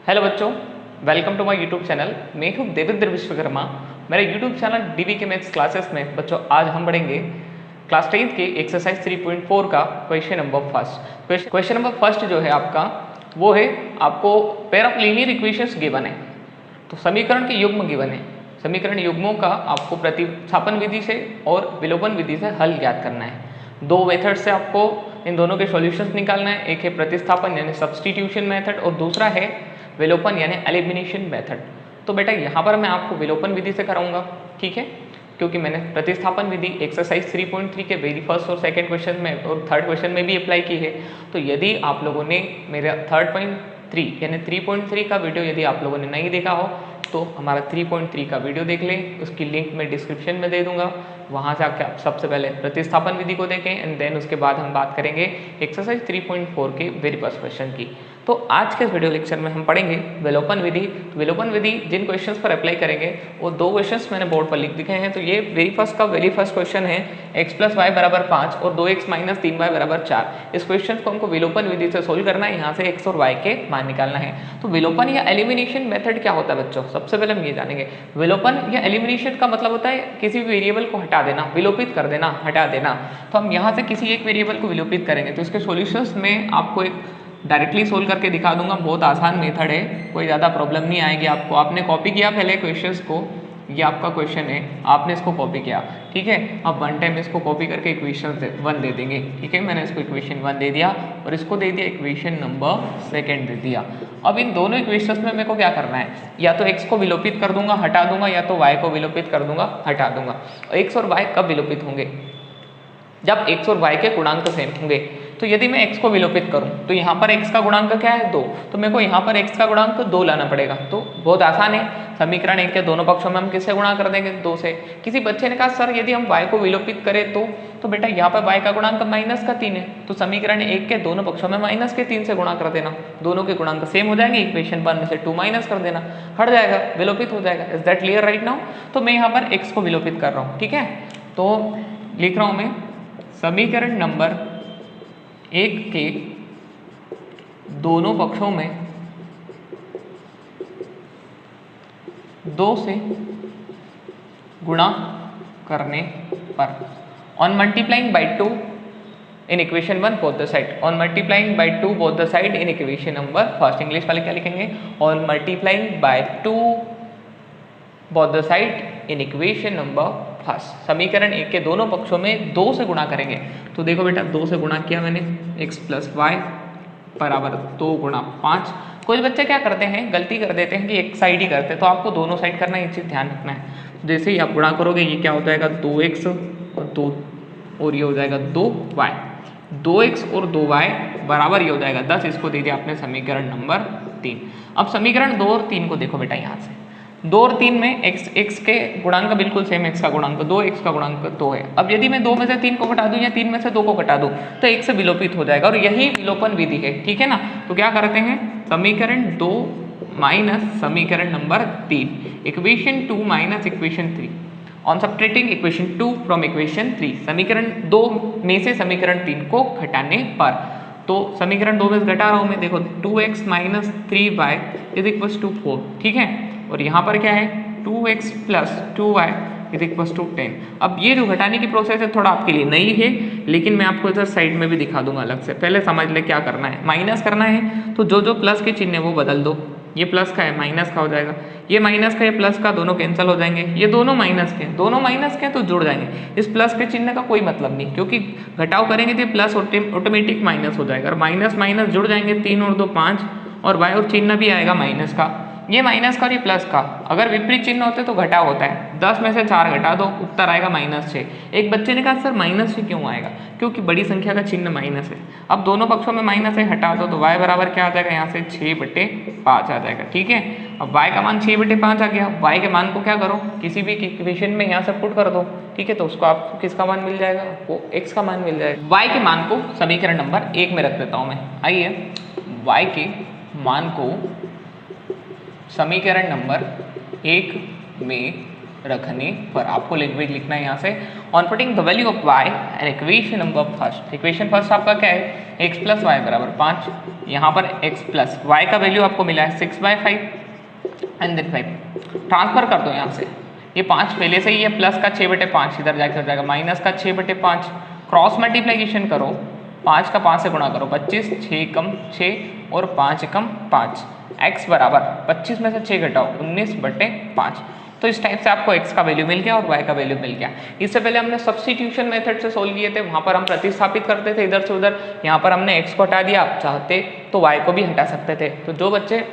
Hello बच्चों, welcome to my YouTube channel. मैं हूं देवेंद्र विश्वकर्मा। मेरे यूट्यूब चैनल डीवी के मैथ्स क्लासेस में बच्चों आज हम पढ़ेंगे क्लास 10th के एक्सरसाइज 3.4 का question number first. Question number first जो है आपका वो है, आपको pair of linear equations given है, तो समीकरण के युग्म गिवन है। समीकरण युग्मों का आपको प्रतिस्थापन विधि से और विलोपन विधि से हल ज्ञात करना है। दो मेथड से आपको इन दोनों के सॉल्यूशंस निकालना है। एक है प्रतिस्थापन यानी सब्स्टिट्यूशन मेथड और दूसरा है विलोपन यानी एलिमिनेशन मेथड। तो बेटा यहाँ पर मैं आपको विलोपन विधि से कराऊंगा, ठीक है, क्योंकि मैंने प्रतिस्थापन विधि एक्सरसाइज 3.3 के वेरी फर्स्ट और सेकंड क्वेश्चन में और थर्ड क्वेश्चन में भी अप्लाई की है। तो यदि आप लोगों ने मेरा 3.3 यानी 3.3 का वीडियो यदि आप लोगों ने नहीं देखा हो तो हमारा 3.3 का वीडियो देख लें, उसकी लिंक मैं डिस्क्रिप्शन में दे दूंगा। वहाँ से आके आप सबसे पहले प्रतिस्थापन विधि को देखें एंड देन उसके बाद हम बात करेंगे एक्सरसाइज 3.4 के वेरी फर्स्ट क्वेश्चन की। तो आज के इस वीडियो लेक्चर में हम पढ़ेंगे विलोपन विधि। तो विलोपन विधि जिन क्वेश्चंस पर अप्लाई करेंगे वो दो क्वेश्चंस मैंने बोर्ड पर लिख दिखे हैं। तो ये वेरी फर्स्ट क्वेश्चन है, x + y = 5 और 2x - 3y = 4। इस क्वेश्चन को हमको विलोपन विधि से सोल्व करना है, यहाँ से x और y के मान निकालना है। तो विलोपन या एलिमिनेशन मेथड क्या होता है बच्चों, सबसे पहले हम ये जानेंगे। विलोपन या एलिमिनेशन का मतलब होता है किसी भी वेरिएबल को हटा देना, विलोपित कर देना, हटा देना। तो हम यहाँ से किसी एक वेरिएबल को विलोपित करेंगे तो इसके सॉल्यूशंस में आपको एक डायरेक्टली सोल्व करके दिखा दूंगा। बहुत आसान मेथड है, कोई ज़्यादा प्रॉब्लम नहीं आएगी आपको। आपने कॉपी किया पहले क्वेश्चंस को, ये आपका क्वेश्चन है, आपने इसको कॉपी किया, ठीक है। अब वन टाइम इसको कॉपी करके इक्वेशन 1 दे देंगे, ठीक है। मैंने इसको इक्वेशन 1 दे दिया और इसको दे दिया इक्वेशन नंबर 2 दे दिया। अब इन दोनों इक्वेशंस में मेरे को क्या करना है, या तो x को विलोपित कर दूंगा, हटा दूंगा, या तो y को विलोपित कर दूंगा, हटा दूंगा। x और y कब विलोपित होंगे, जब x और y के गुणांक सेम होंगे। तो यदि मैं x को विलोपित करूं तो यहाँ पर x का गुणांक क्या है, 2, तो मेरे को यहाँ पर x का गुणांक 2 लाना पड़ेगा। तो बहुत आसान है, समीकरण 1 के दोनों पक्षों में हम किससे गुणा कर देंगे, 2 से। किसी बच्चे ने कहा सर यदि हम y को विलोपित करें तो बेटा यहाँ पर y का गुणांक -3 है, तो समीकरण 1 के दोनों पक्षों में -3 से गुणा कर देना। दोनों के गुणांक सेम हो जाएंगे, इक्वेशन 1 में से 2 माइनस कर देना, हट जाएगा, विलोपित हो जाएगा। Is that clear right now. तो मैं यहाँ पर x को विलोपित कर रहा हूँ, ठीक है। तो लिख रहा हूँ मैं समीकरण नंबर 1 के दोनों पक्षों में 2 से गुणा करने पर, on multiplying by 2 in equation 1 both the side, on multiplying by 2 both the side in equation number first. English वाले क्या लिखेंगे, on multiplying by 2 both the side in equation number first. समीकरण 1 के दोनों पक्षों में 2 से गुणा करेंगे। तो देखो बेटा 2 से गुणा किया मैंने, x + y = 2 × 5। कुछ बच्चे क्या करते हैं, गलती कर देते हैं कि एक साइड ही करते हैं, तो आपको दोनों साइड करना है, ये चीज़ ध्यान रखना है। जैसे ही आप गुणा करोगे ये क्या हो जाएगा, 2x और 2 और ये हो जाएगा 2y, 2x और 2y बराबर ये हो जाएगा 10। इसको दे दिया आपने समीकरण नंबर 3। अब समीकरण 2 और 3 को देखो बेटा, यहाँ से 2 और 3 में x के गुणांक बिल्कुल सेम, x का गुणांक 2, x का गुणांक 2 है। अब यदि मैं 2 में से 3 को घटा दूं या 3 में से 2 को घटा दूं तो 1 से विलोपित हो जाएगा, और यही विलोपन विधि है, ठीक है ना। तो क्या करते हैं, समीकरण 2 माइनस समीकरण number 3, equation 2 minus equation 3, on subtracting equation 2 from equation 3, समीकरण 2 में से समीकरण 3 को घटाने पर। तो समीकरण 2 में से घटा रहा हूं मैं, देखो 2x - 3y = 4, ठीक है। और यहाँ पर क्या है, 2x + 2y = 10। अब ये जो घटाने की प्रोसेस है थोड़ा आपके लिए नई है, लेकिन मैं आपको इधर साइड में भी दिखा दूंगा अलग से। पहले समझ ले क्या करना है, माइनस करना है तो जो प्लस के चिन्ह है वो बदल दो। ये प्लस का है, माइनस का हो जाएगा, ये माइनस का, ये प्लस का, दोनों कैंसिल हो जाएंगे। ये दोनों माइनस के, दोनों माइनस के तो जुड़ जाएंगे। इस प्लस के चिन्ह का कोई मतलब नहीं, क्योंकि घटाव करेंगे तो प्लस ऑटोमेटिक माइनस हो जाएगा, और माइनस माइनस जुड़ जाएंगे, 3 और 2 5, और y और चिन्ह भी आएगा माइनस का, ये माइनस का और ये प्लस का। अगर विपरीत चिन्ह होते तो घटाव होता है, 10 में से 4 घटा दो, उत्तर आएगा -6। एक बच्चे ने कहा सर -6 क्यों आएगा, क्योंकि बड़ी संख्या का चिन्ह माइनस है। अब दोनों पक्षों में माइनस है, हटा दो, तो y बराबर क्या आ जाएगा, यहाँ से 6/5 आ जाएगा, ठीक है। अब y का मान 6/5 आ गया। y के मान को क्या करो, किसी भी इक्वेशन में यहाँ से पुट कर दो, ठीक है। तो उसको आपको किसका मान मिल जाएगा, आपको x का मान मिल जाएगा। y के मान को समीकरण नंबर 1 में रख देता हूँ मैं। आइए y के मान को समीकरण नंबर 1 में रखने पर आपको लैंग्वेज लिखना है यहाँ से। On putting the value of y and equation number first, equation first आपका क्या है x प्लस वाई बराबर 5, यहाँ पर x प्लस वाई का वैल्यू आपको मिला है 6/5 एंड देन 5 ट्रांसफर कर दो यहाँ से, ये 5 पहले से ही है, प्लस का 6/5 इधर जाके हो जाएगा माइनस का 6/5, क्रॉस मल्टीप्लिकेशन करो 5 का 5 से गुणा करो 25, 6 कम 6 और 5 कम 5, x बराबर 25 में से 6 घटाओ 19/5। तो इस टाइप से आपको x का वैल्यू मिल गया और y का वैल्यू मिल गया। इससे पहले हमने सब्स्टिट्यूशन मेथड से सोल्व किए थे, वहाँ पर हम प्रतिस्थापित करते थे इधर से उधर, यहाँ पर हमने x को हटा दिया, आप चाहते तो y को भी हटा सकते थे। तो जो बच्चे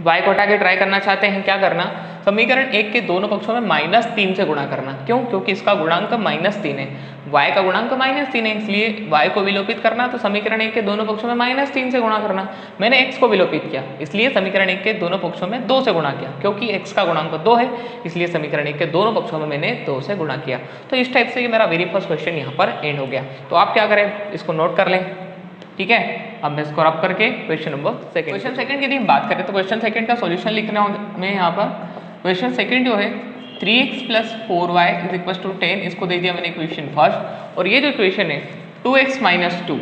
y को हटा के ट्राई करना चाहते हैं क्या करना, समीकरण 1 के दोनों पक्षों में -3 से गुणा करना। क्यों? क्योंकि इसका गुणांक -3 है, y का गुणांक -3 है, इसलिए y को विलोपित करना तो समीकरण 1 के दोनों पक्षों में -3 से गुणा करना। मैंने x को विलोपित किया, इसलिए समीकरण 1 के दोनों पक्षों में 2 से गुणा किया, क्योंकि x का गुणांक 2 है, इसलिए समीकरण 1 के दोनों पक्षों में मैंने 2 से गुणा किया। तो इस टाइप से ये मेरा वेरी फर्स्ट क्वेश्चन यहाँ पर एंड हो गया। तो आप क्या करें, इसको नोट कर लें, ठीक है। अब मैं इसको रब करके question number second, question second की यदि हम बात करें तो क्वेश्चन सेकंड का सॉल्यूशन लिखना में यहाँ पर क्वेश्चन सेकंड जो है 3x + 4y = 10, इसको दे दिया मैंने इक्वेशन फर्स्ट, और ये जो इक्वेशन है 2x - 2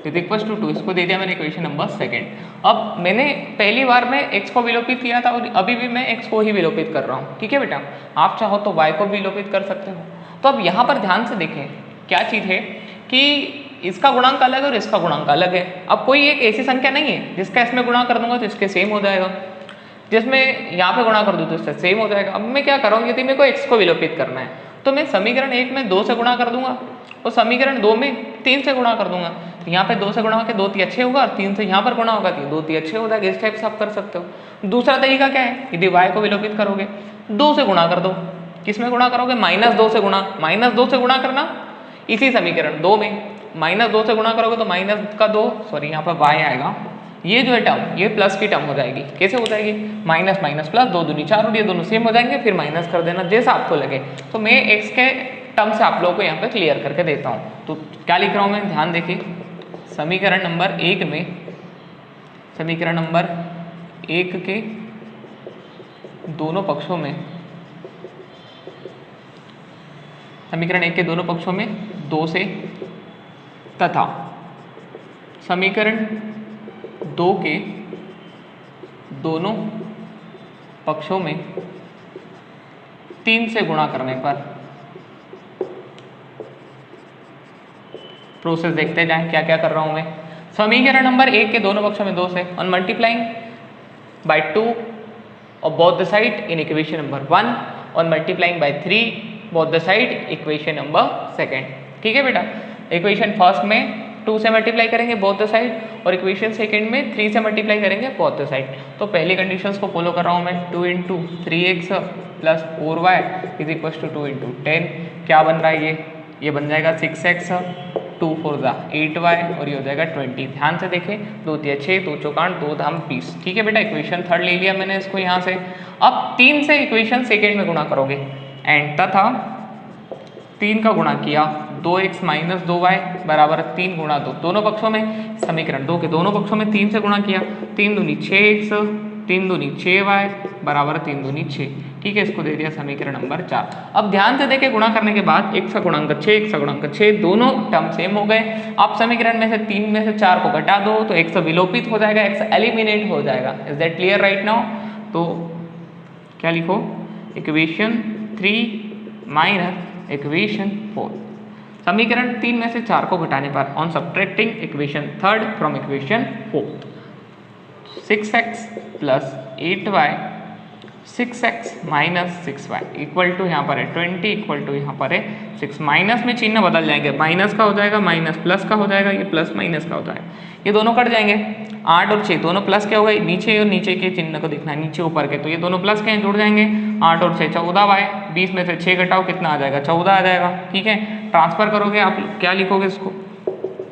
= 2, इसको दे दिया मैंने इक्वेशन नंबर सेकंड। अब मैंने पहली बार में x को विलोपित किया था और अभी भी मैं x को ही विलोपित कर रहा हूँ, ठीक है बेटा। आप चाहो तो y को विलोपित कर सकते हो। तो अब यहाँ पर ध्यान से देखें क्या चीज़ है कि इसका गुणांक अलग है और इसका गुणांक अलग है। अब कोई एक ऐसी संख्या नहीं है जिसका इसमें गुणा कर दूंगा तो इसके सेम हो जाएगा, जिसमें यहाँ पे गुणा कर दूँ तो इससे सेम हो जाएगा। अब मैं क्या कर रहा हूँ, यदि मेरे को x को विलोपित करना है तो मैं समीकरण 1 में 2 से गुणा कर दूंगा और समीकरण 2 में 3 से गुणा कर दूंगा। तो यहाँ पे 2 से गुणा होकर 2 3 अच्छे होगा और 3 से यहाँ पर गुणा होगा तो 2 3 अच्छे हो जाएगा। इस टाइप से आप कर सकते हो। दूसरा तरीका क्या है, यदि y को विलोपित करोगे 2 से गुणा कर दो, किसमें गुणा करोगे, -2 से गुणा, -2 से गुणा करना इसी समीकरण 2 में, -2 से गुणा करोगे तो -2 सॉरी यहाँ पर y आएगा, ये जो है टर्म ये प्लस की टर्म हो जाएगी। कैसे हो जाएगी, माइनस माइनस प्लस, 2 दूनी 4 और ये दोनों सेम हो जाएंगे, फिर माइनस कर देना जैसा आपको लगे। तो मैं x के टर्म से आप लोगों को यहाँ पे क्लियर करके देता हूँ। तो क्या लिख रहा हूँ मैं, ध्यान देखिए, समीकरण नंबर 1 में, समीकरण नंबर 1 के दोनों पक्षों में, समीकरण 1 के दोनों पक्षों में 2 से तथा समीकरण 2 के दोनों पक्षों में 3 से गुणा करने पर, प्रोसेस देखते जाएं क्या क्या कर रहा हूं मैं। समीकरण नंबर 1 के दोनों पक्षों में 2 से, ऑन मल्टीप्लाइंग बाय 2 और both the side in equation number 1, on multiplying by 3 both the side equation number second. ठीक है बेटा, इक्वेशन फर्स्ट में 2 से मल्टीप्लाई करेंगे बोथ द साइड और इक्वेशन सेकंड में 3 से मल्टीप्लाई करेंगे बोथ द साइड। तो पहली कंडीशंस को फॉलो कर रहा हूँ मैं, 2 × 3x + 4y = 2 × 10, क्या बन रहा है ये बन जाएगा 6x, 2 4 8y और ये हो जाएगा 20। ध्यान से देखें, 2 3 6, 2 4 8, 2 धाम 20। ठीक है बेटा, इक्वेशन थर्ड ले लिया मैंने इसको यहाँ से। अब 3 से इक्वेशन सेकंड में गुणा करोगे एंड तथा 3 का गुणा किया, 2x - 2y = 3 × 2, दोनों पक्षों में, समीकरण 2 के दोनों पक्षों में 3 से गुणा किया, 3 दूनी 6x, 3 दूनी 6y = 3 दूनी 6। ठीक है, इसको दे दिया समीकरण नंबर 4। अब ध्यान से देखें, गुणा करने के बाद x का गुणांक 6, x का गुणांक 6, दोनों टर्म सेम हो गए। आप समीकरण में से 3 में से 4 को घटा दो तो x विलोपित हो जाएगा, x एलिमिनेट हो जाएगा। Is that clear right now? तो क्या लिखो, इक्वेशन 3 - इक्वेशन 4, समीकरण 3 में से 4 को घटाने पर, on subtracting equation third from equation 4, 6x + 8y 6x - 6y = यहाँ पर है 20 = यहाँ पर है 6। माइनस में चिन्ह बदल जाएंगे, माइनस का हो जाएगा माइनस प्लस का हो जाएगा, ये प्लस माइनस का होता है, ये दोनों कट जाएंगे। 8 और 6 दोनों प्लस के हो गए, नीचे और नीचे के चिन्ह को देखना है, नीचे ऊपर के, तो ये दोनों प्लस के हैं, जुड़ जाएंगे। 8 और 6 14y, 20 में से 6 घटाओ कितना आ जाएगा, 14 आ जाएगा। ठीक है, ट्रांसफर करोगे आप क्या लिखोगे इसको,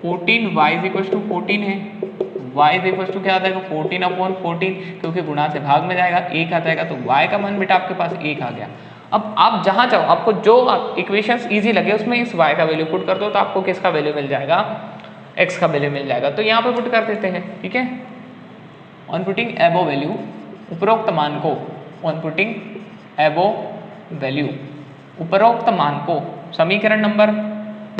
14y = 14 है, y = क्या आ जाएगा 14/14, क्योंकि गुणा से भाग में जाएगा 1 आ जाएगा, तो y का मान बेटा आपके पास 1 आ गया। अब आप जहाँ चाहो, आपको जो इक्वेशंस इजी लगे उसमें इस y का वैल्यू पुट कर दो तो आपको किसका वैल्यू मिल जाएगा, x का वैल्यू मिल जाएगा। तो यहाँ पे पुट कर देते हैं। ठीक है, ऑन पुटिंग एबो वैल्यू, उपरोक्त मान को, ऑन पुटिंग एबोव वैल्यू उपरोक्त मान को समीकरण नंबर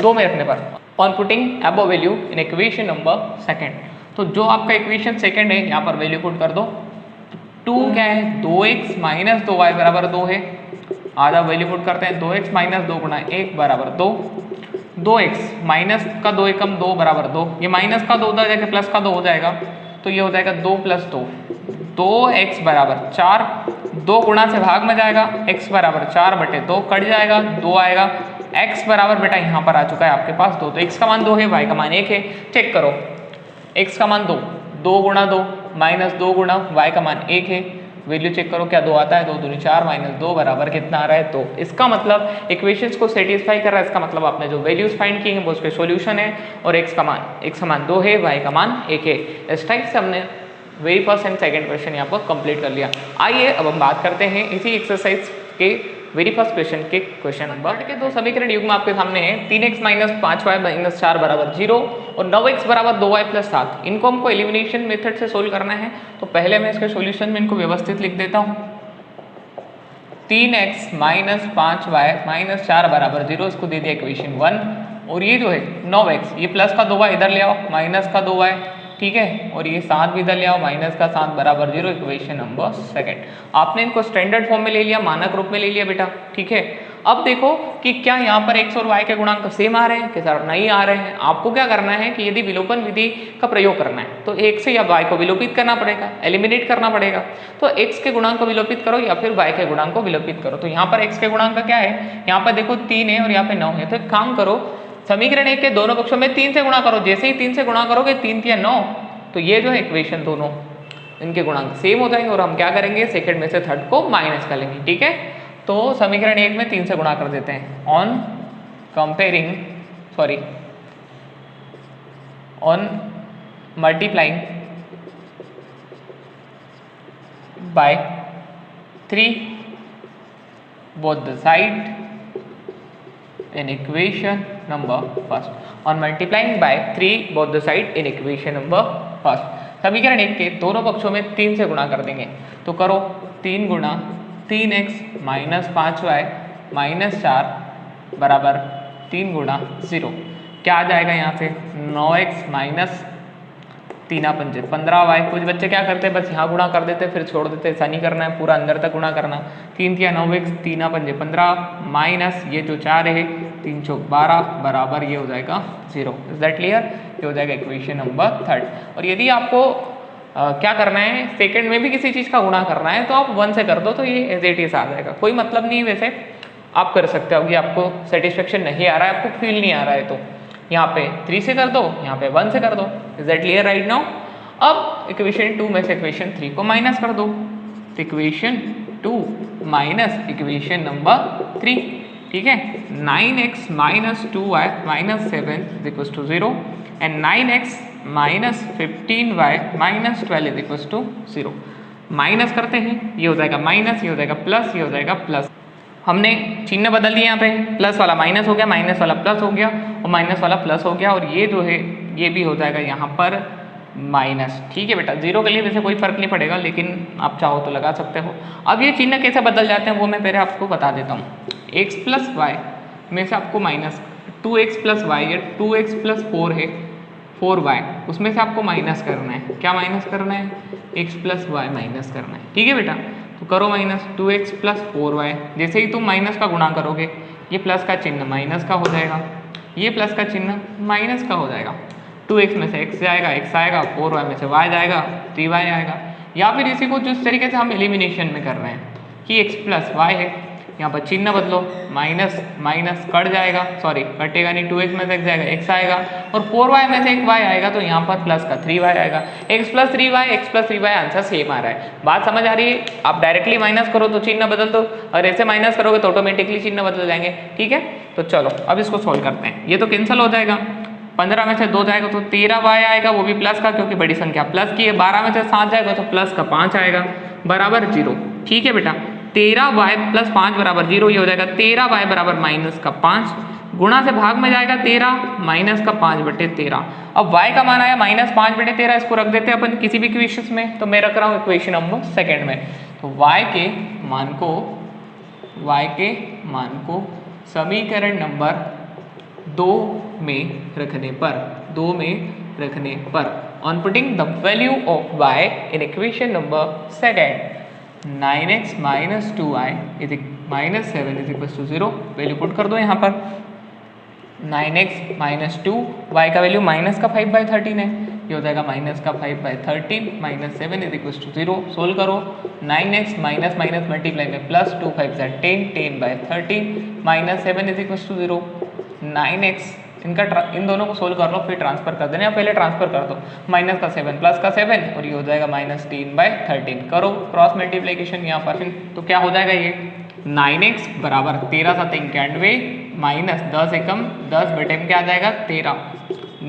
2 में रखने पर on putting above value in equation number second, तो जो आपका इक्वेशन सेकेंड है यहाँ पर वैल्यू पुट कर दो। 2 क्या है 2x माइनस 2y बराबर 2 है, आधा वैल्यू पुट करते हैं 2x माइनस 2 गुणा 1 बराबर 2, 2x माइनस का 2 एकम 2 बराबर 2, ये माइनस का 2 उधर जाके प्लस का 2 हो जाएगा, तो ये हो जाएगा 2 प्लस 2, 2x बराबर 4, 2 गुणा से भाग में जाएगा x बराबर 4 बटे 2 कट जाएगा 2 आएगा, x बराबर बेटा यहाँ पर आ चुका है आपके पास 2, तो x का मान 2 है, y का मान 1 है। चेक करो x का मान 2, 2 गुणा 2 माइनस 2 गुणा y का मान 1 है, वैल्यू चेक करो क्या 2 आता है, 2 दूनी 4 माइनस 2 बराबर कितना आ रहा है 2। इसका मतलब इक्वेशंस को सेटिस्फाई कर रहा है, इसका मतलब आपने जो वैल्यूज फाइंड की हैं वो उसके सॉल्यूशन है, और x का मान 2 है, y का मान 1 है। इस टाइप से हमने very first and second question यहाँ पर कंप्लीट कर लिया। आइए अब हम बात करते हैं इसी एक्सरसाइज के वेरी फर्स्ट क्वेश्चन के क्वेश्चन नंबर के दो समीकरण युग्म आपके सामने हैं 3x माइनस 5y माइनस 4 बराबर 0 और 9x बराबर 2y प्लस 7। इनको हमको एलिमिनेशन मेथड से सोल्व करना है, तो पहले मैं इसके सॉल्यूशन में इनको व्यवस्थित लिख देता हूँ। 3x माइनस 5y माइनस 4 बराबर 0, इसको दे दिया इक्वेशन 1, और ये जो है 9x, ये प्लस का 2y इधर ले आओ माइनस का 2y, ठीक है, और ये 7 भी इधर ले आओ माइनस का 7 बराबर 0, इक्वेशन नंबर सेकंड। आपने इनको स्टैंडर्ड फॉर्म में ले लिया, मानक रूप में ले लिया बेटा, ठीक है। अब देखो कि क्या यहाँ पर x और y के गुणांक सेम आ रहे हैं कि सर नहीं आ रहे हैं। आपको क्या करना है कि यदि विलोपन विधि का प्रयोग करना है तो x या y को विलोपित करना पड़ेगा, एलिमिनेट करना पड़ेगा। तो x के गुणांक को विलोपित करो या फिर y के गुणांक को विलोपित करो। तो यहाँ पर x के गुणांक क्या है, यहाँ पर देखो 3 है और यहाँ पे 9 है, तो एक काम करो समीकरण 1 के दोनों पक्षों में 3 से गुणा करो। जैसे ही 3 से गुणा करोगे 3 3 9, तो ये जो है इक्वेशन दोनों इनके गुणांक सेम हो जाएंगे, और हम क्या करेंगे सेकंड में से थर्ड को माइनस कर लेंगे, ठीक है। तो समीकरण 1 में 3 से गुणा कर देते हैं। On multiplying by 3 both the side in equation number first, on multiplying by 3 both the side in equation number first। समीकरण 1 के दोनों पक्षों में 3 से गुणा कर देंगे, तो करो 3 गुणा 3x माइनस 5y माइनस 4 बराबर 3 गुणा 0, क्या आ जाएगा यहाँ से 9x माइनस 3 पंजे 15y। कुछ बच्चे क्या करते हैं बस यहाँ गुणा कर देते फिर छोड़ देते, ऐसा नहीं करना है, पूरा अंदर तक गुणा करना। 3 3 9x 3 पंजे 15 माइनस ये जो 4 है 3 चौक 12 बराबर ये हो जाएगा 0। Is that clear? ये हो जाएगा इक्वेशन नंबर थर्ड। और यदि आपको क्या करना है सेकंड में भी किसी चीज़ का गुणा करना है तो आप 1 से कर दो, तो ये एज इट इज आ जाएगा, कोई मतलब नहीं। वैसे आप कर सकते हो कि आपको सेटिस्फेक्शन नहीं आ रहा है, आपको फील नहीं आ रहा है, तो यहाँ पे 3 से कर दो, यहाँ पे 1 से कर दो। Is that clear right now? अब इक्वेशन 2 में से इक्वेशन 3 को माइनस कर दो, तो इक्वेशन 2 माइनस इक्वेशन नंबर 3, ठीक है। 9x minus 2y minus 7 is equal to 0 and 9x minus 15y minus 12 is equal to 0। Minus करते हैं, ये हो जाएगा माइनस, ये हो जाएगा प्लस, ये हो जाएगा प्लस। हमने चिन्ह बदल दिया, यहाँ पे प्लस वाला माइनस हो गया, माइनस वाला प्लस हो गया और माइनस वाला प्लस हो गया, और ये जो है ये भी हो जाएगा यहाँ पर माइनस, ठीक है बेटा। 0 के लिए वैसे कोई फर्क नहीं पड़ेगा, लेकिन आप चाहो तो लगा सकते हो। अब ये चिन्ह कैसे बदल जाते हैं वो मैं पहले आपको बता देता हूँ। x प्लस वाई में से आपको माइनस 2x प्लस वाई या 2x प्लस 4 है 4y, उसमें से आपको माइनस करना है। क्या माइनस करना है? x प्लस वाई माइनस करना है, ठीक है बेटा। तो करो माइनस 2x प्लस 4y। जैसे ही तुम माइनस का गुणा करोगे ये प्लस का चिन्ह माइनस का हो जाएगा, ये प्लस का चिन्ह माइनस का हो जाएगा। 2x में से x जाएगा, x आएगा, 4y में से y जाएगा, 3y आएगा। या फिर इसी को जिस तरीके से हम एलिमिनेशन में कर रहे हैं कि x प्लस वाई है, यहाँ पर चिन्ह बदलो, माइनस माइनस कट जाएगा, सॉरी कटेगा नहीं, 2x में से x जाएगा, x आएगा, और 4y में से एक y आएगा, तो यहाँ पर प्लस का 3y आएगा। x plus 3y answer same आ रहा है। बात समझ आ रही है? आप डायरेक्टली माइनस करो तो चिन्ह बदल दो, और ऐसे माइनस करोगे तो ऑटोमेटिकली चिन्ह बदल जाएंगे, ठीक है। तो चलो अब इसको सोल्व करते हैं। ये तो कैंसिल हो जाएगा, 15 में से 2 जाएगा तो 13y आएगा, वो भी प्लस का क्योंकि बड़ी संख्या प्लस की है। 12 में से 7 जाएगा तो प्लस का 5 आएगा बराबर 0, ठीक है बेटा। 13y प्लस 5 बराबर 0, ये हो जाएगा 13y बराबर माइनस का 5, गुणा से भाग में जाएगा 13 माइनस का 5 बटे 13। अब y का मान आया माइनस 5 बटे 13, इसको रख देते हैं अपन किसी भी इक्वेशन में, तो मैं रख रहा हूँ इक्वेशन नंबर सेकंड में। तो y के मान को y के मान को समीकरण नंबर 2 में रखने पर on putting the value of y in equation number second 9x minus 2y minus 7 is equals to 0 value put कर दो यहाँ पर 9x माइनस 2 y का वैल्यू माइनस का 5/13 है, ये हो जाएगा माइनस का 5/13 minus 7 is equal to 0। Solve करो 9x माइनस माइनस मल्टीप्लाई में plus 2 5 10 10/13 minus 7 is equal to 0। 9x इन दोनों को सोल्व कर लो, फिर ट्रांसफर कर देना, या पहले ट्रांसफर कर दो, माइनस का 7 प्लस का 7 और ये हो जाएगा माइनस 3/13। करो क्रॉस मल्टीप्लीकेशन यहाँ पर, तो क्या हो जाएगा ये 9x बराबर 13 7 91 माइनस 10 एकम 10 बटे में क्या आ जाएगा 13।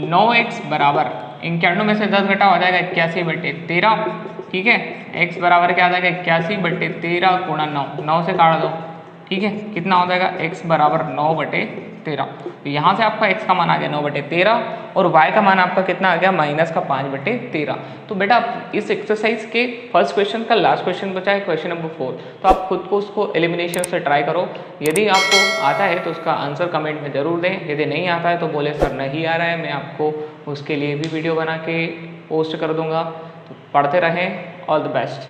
9x बराबर 91 में से 10 घटा हो जाएगा 81/13। ठीक है, x बराबर क्या आ जाएगा 81/13 गुणा 9 से काट दो। ठीक है, कितना हो जाएगा x बराबर 9/13। तो यहाँ से आपका x का मान आ गया 9/13 और y का मान आपका कितना आ गया माइनस का 5/13। तो बेटा इस एक्सरसाइज के फर्स्ट क्वेश्चन का लास्ट क्वेश्चन बचा है क्वेश्चन नंबर 4, तो आप खुद को उसको एलिमिनेशन से ट्राई करो। यदि आपको आता है तो उसका आंसर कमेंट में जरूर दें, यदि नहीं आता है तो बोले सर नहीं आ रहा है, मैं आपको उसके लिए भी वीडियो बना के पोस्ट कर दूंगा। तो पढ़ते रहें, ऑल द बेस्ट।